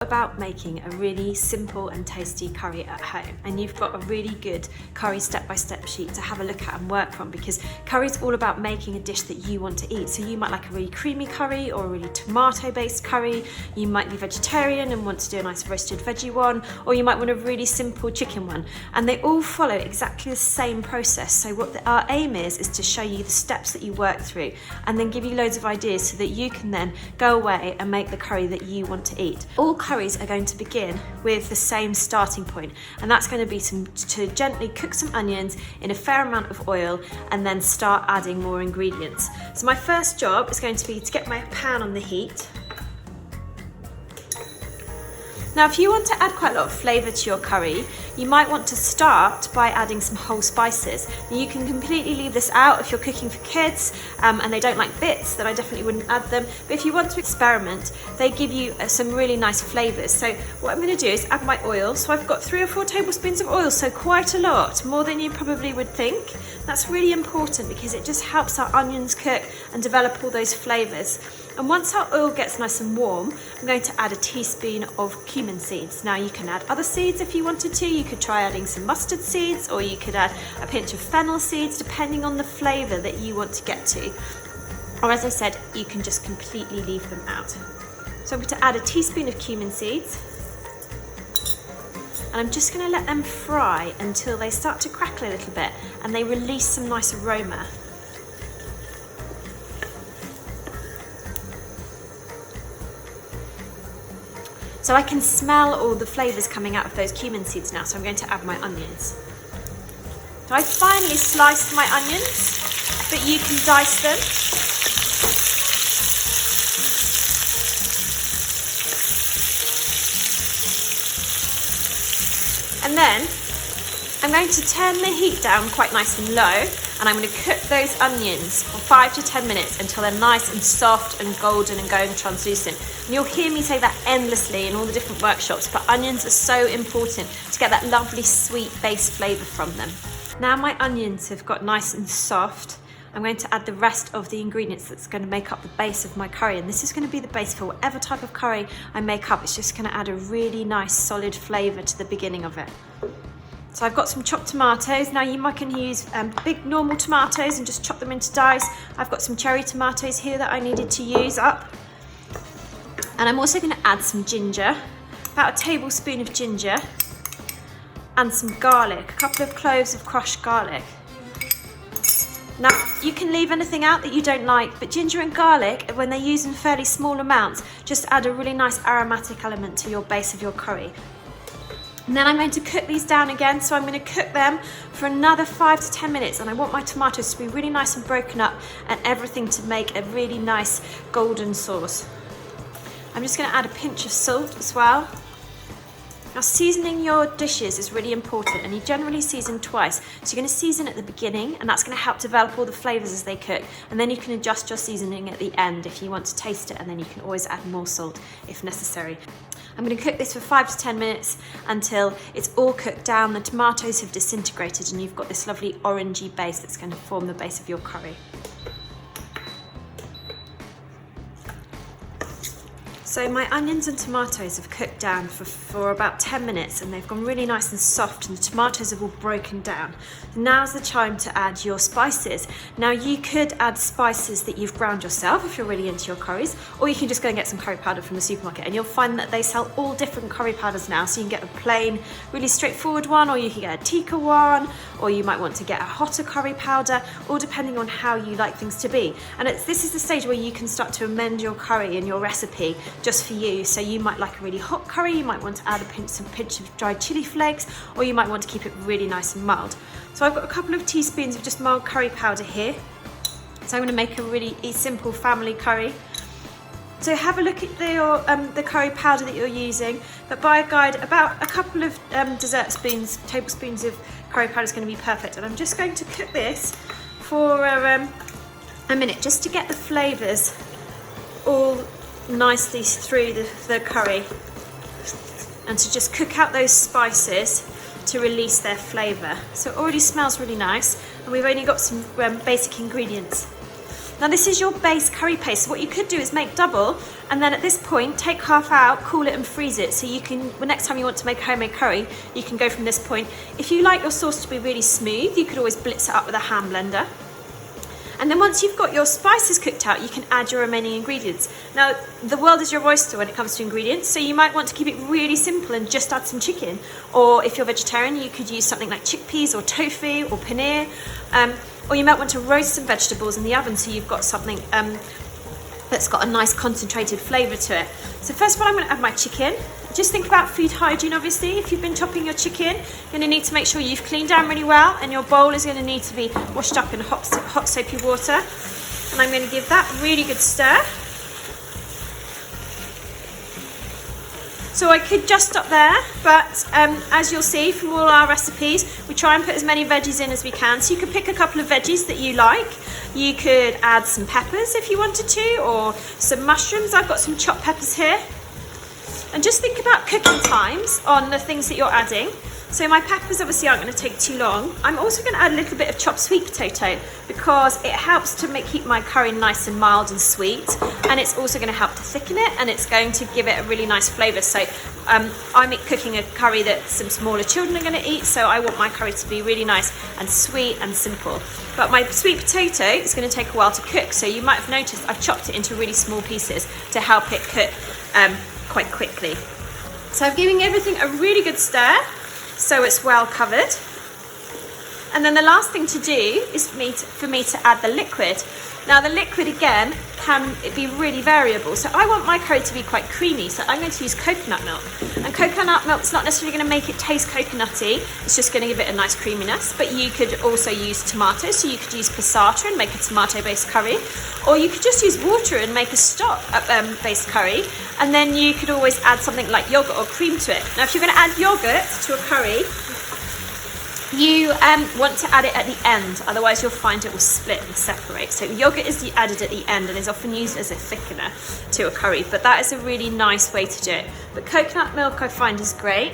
About making a really simple and tasty curry at home, and you've got a really good curry step-by-step sheet to have a look at and work from, because curry is all about making a dish that you want to eat. So you might like a really creamy curry or a really tomato based curry, you might be vegetarian and want to do a nice roasted veggie one, or you might want a really simple chicken one, and they all follow exactly the same process. So what our aim is to show you the steps that you work through and then give you loads of ideas so that you can then go away and make the curry that you want to eat. All curries are going to begin with the same starting point, and that's going to be to gently cook some onions in a fair amount of oil and then start adding more ingredients. So my first job is going to be to get my pan on the heat. Now, if you want to add quite a lot of flavour to your curry, you might want to start by adding some whole spices. Now, you can completely leave this out if you're cooking for kids and they don't like bits, then I definitely wouldn't add them. But if you want to experiment, they give you some really nice flavours. So what I'm going to do is add my oil. So I've got 3 or 4 tablespoons of oil, so quite a lot, more than you probably would think. That's really important because it just helps our onions cook and develop all those flavours. And once our oil gets nice and warm, I'm going to add a teaspoon of cumin seeds. Now, you can add other seeds if you wanted to. You could try adding some mustard seeds, or you could add a pinch of fennel seeds, depending on the flavour that you want to get to. Or as I said, you can just completely leave them out. So I'm going to add a teaspoon of cumin seeds. And I'm just going to let them fry until they start to crackle a little bit and they release some nice aroma. So I can smell all the flavours coming out of those cumin seeds now, so I'm going to add my onions. So I finely sliced my onions, but you can dice them. And then I'm going to turn the heat down quite nice and low, and I'm going to cook those onions for 5 to 10 minutes until they're nice and soft and golden and going translucent. And you'll hear me say that endlessly in all the different workshops, but onions are so important to get that lovely sweet base flavour from them. Now my onions have got nice and soft, I'm going to add the rest of the ingredients that's going to make up the base of my curry, and this is going to be the base for whatever type of curry I make up. It's just going to add a really nice solid flavour to the beginning of it. So I've got some chopped tomatoes. Now you can use big normal tomatoes and just chop them into dice. I've got some cherry tomatoes here that I needed to use up. And I'm also going to add some ginger, about a tablespoon of ginger, and some garlic, a couple of cloves of crushed garlic. Now, you can leave anything out that you don't like, but ginger and garlic, when they're used in fairly small amounts, just add a really nice aromatic element to your base of your curry. And then I'm going to cook these down again, so I'm going to cook them for another 5 to 10 minutes, and I want my tomatoes to be really nice and broken up and everything to make a really nice golden sauce. I'm just going to add a pinch of salt as well. Now, seasoning your dishes is really important, and you generally season twice. So you're going to season at the beginning, and that's going to help develop all the flavours as they cook, and then you can adjust your seasoning at the end if you want to taste it, and then you can always add more salt if necessary. I'm going to cook this for 5 to 10 minutes until it's all cooked down, the tomatoes have disintegrated, and you've got this lovely orangey base that's going to form the base of your curry. So my onions and tomatoes have cooked down for about 10 minutes, and they've gone really nice and soft, and the tomatoes have all broken down. Now's the time to add your spices. Now, you could add spices that you've ground yourself if you're really into your curries, or you can just go and get some curry powder from the supermarket, and you'll find that they sell all different curry powders now. So you can get a plain, really straightforward one, or you can get a tikka one, or you might want to get a hotter curry powder, all depending on how you like things to be. And this is the stage where you can start to amend your curry and your recipe just for you. So you might like a really hot curry, you might want to add some pinch of dried chili flakes, or you might want to keep it really nice and mild. So I've got a couple of teaspoons of just mild curry powder here. So I'm going to make a really simple family curry. So have a look at the curry powder that you're using, but by a guide, about a couple of tablespoons of curry powder is going to be perfect. And I'm just going to cook this for a minute, just to get the flavours all nicely through the curry, and to just cook out those spices to release their flavour. So it already smells really nice, and we've only got some basic ingredients. Now this is your base curry paste. So what you could do is make double, and then at this point take half out, cool it and freeze it. So you can, the next time you want to make homemade curry, you can go from this point. If you like your sauce to be really smooth, you could always blitz it up with a hand blender. And then once you've got your spices cooked out, you can add your remaining ingredients. Now, the world is your oyster when it comes to ingredients, so you might want to keep it really simple and just add some chicken. Or if you're vegetarian, you could use something like chickpeas or tofu or paneer. Or you might want to roast some vegetables in the oven so you've got something that's got a nice concentrated flavour to it. So first of all, I'm going to add my chicken. Just think about food hygiene, obviously. If you've been chopping your chicken, you're going to need to make sure you've cleaned down really well, and your bowl is going to need to be washed up in hot soapy water. And I'm going to give that a really good stir. So I could just stop there, but as you'll see from all our recipes, we try and put as many veggies in as we can. So you could pick a couple of veggies that you like. You could add some peppers if you wanted to, or some mushrooms. I've got some chopped peppers here. And just think about cooking times on the things that you're adding. So my peppers obviously aren't going to take too long. I'm also going to add a little bit of chopped sweet potato because it helps to keep my curry nice and mild and sweet, and it's also going to help to thicken it, and it's going to give it a really nice flavour. So I'm cooking a curry that some smaller children are going to eat, so I want my curry to be really nice and sweet and simple. But my sweet potato is going to take a while to cook, so you might have noticed I've chopped it into really small pieces to help it cook quite quickly. So I'm giving everything a really good stir so it's well covered. And then the last thing to do is for me to add the liquid. Now the liquid again can be really variable. So I want my curry to be quite creamy, so I'm going to use coconut milk. And coconut milk is not necessarily going to make it taste coconutty, it's just going to give it a nice creaminess. But you could also use tomatoes, so you could use passata and make a tomato-based curry. Or you could just use water and make a stock-based curry. And then you could always add something like yogurt or cream to it. Now if you're going to add yogurt to a curry, you want to add it at the end, otherwise you'll find it will split and separate. So yogurt is added at the end and is often used as a thickener to a curry, but that is a really nice way to do it. But coconut milk I find is great.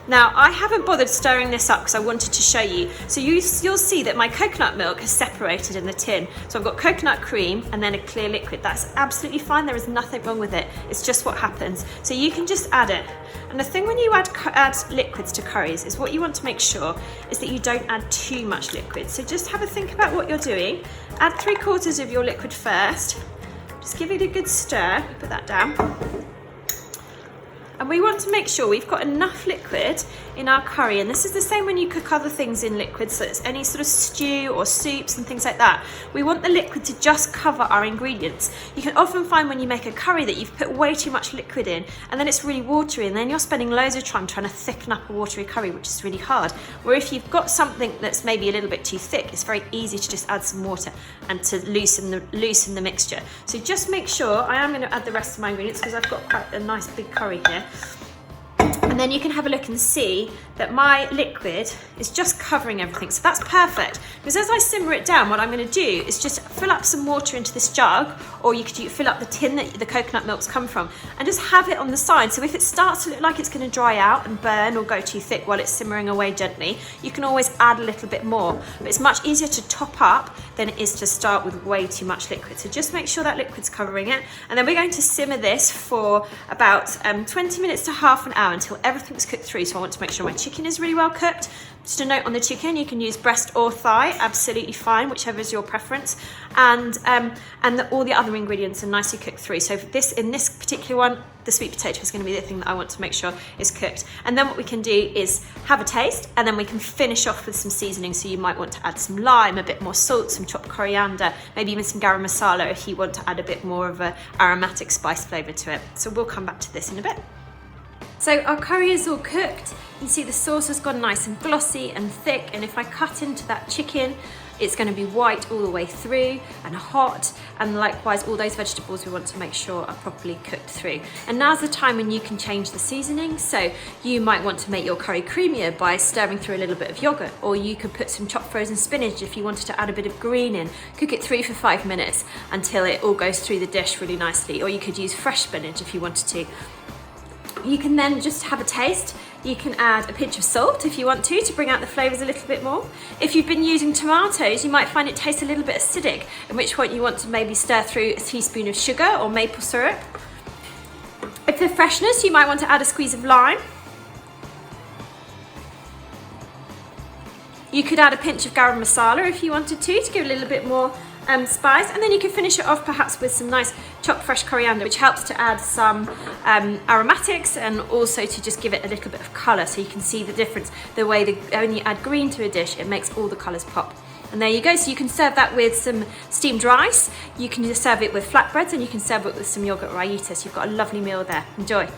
Now I haven't bothered stirring this up because I wanted to show you. So you'll see that my coconut milk has separated in the tin. So I've got coconut cream and then a clear liquid. That's absolutely fine, there is nothing wrong with it. It's just what happens. So you can just add it. And the thing when you add liquids to curries is what you want to make sure is that you don't add too much liquid. So just have a think about what you're doing. Add 3/4 of your liquid first. Just give it a good stir, put that down. And we want to make sure we've got enough liquid in our curry, and this is the same when you cook other things in liquid, so it's any sort of stew or soups and things like that. We want the liquid to just cover our ingredients. You can often find when you make a curry that you've put way too much liquid in and then it's really watery, and then you're spending loads of time trying to thicken up a watery curry, which is really hard. Where if you've got something that's maybe a little bit too thick, it's very easy to just add some water and to loosen the mixture. So just make sure, I am going to add the rest of my ingredients because I've got quite a nice big curry here. And then you can have a look and see that my liquid is just covering everything. So that's perfect, because as I simmer it down, what I'm going to do is just fill up some water into this jug, or you could fill up the tin that the coconut milk's come from, and just have it on the side. So if it starts to look like it's going to dry out and burn or go too thick while it's simmering away gently, you can always add a little bit more. But it's much easier to top up than it is to start with way too much liquid. So just make sure that liquid's covering it. And then we're going to simmer this for about 20 minutes to half an hour until everything's cooked through. So I want to make sure my chicken is really well cooked. Just a note on the chicken, you can use breast or thigh, absolutely fine, whichever is your preference. And all the other ingredients are nicely cooked through. So in this particular one, the sweet potato is going to be the thing that I want to make sure is cooked. And then what we can do is have a taste, and then we can finish off with some seasoning. So you might want to add some lime, a bit more salt, some chopped coriander, maybe even some garam masala if you want to add a bit more of an aromatic spice flavour to it. So we'll come back to this in a bit. So our curry is all cooked. You can see the sauce has gone nice and glossy and thick, and if I cut into that chicken, it's going to be white all the way through and hot, and likewise all those vegetables we want to make sure are properly cooked through. And now's the time when you can change the seasoning. So you might want to make your curry creamier by stirring through a little bit of yogurt, or you could put some chopped frozen spinach if you wanted to add a bit of green in. Cook it through for 5 minutes until it all goes through the dish really nicely, or you could use fresh spinach if you wanted to. You can then just have a taste. You can add a pinch of salt if you want to bring out the flavours a little bit more. If you've been using tomatoes, you might find it tastes a little bit acidic, at which point you want to maybe stir through a teaspoon of sugar or maple syrup. If for freshness, you might want to add a squeeze of lime. You could add a pinch of garam masala if you wanted to give a little bit more spice, and then you can finish it off perhaps with some nice chopped fresh coriander, which helps to add some aromatics and also to just give it a little bit of colour, so you can see the difference. The way when you add green to a dish, it makes all the colours pop. And there you go. So you can serve that with some steamed rice, you can just serve it with flatbreads, and you can serve it with some yogurt raita. So you've got a lovely meal there. Enjoy.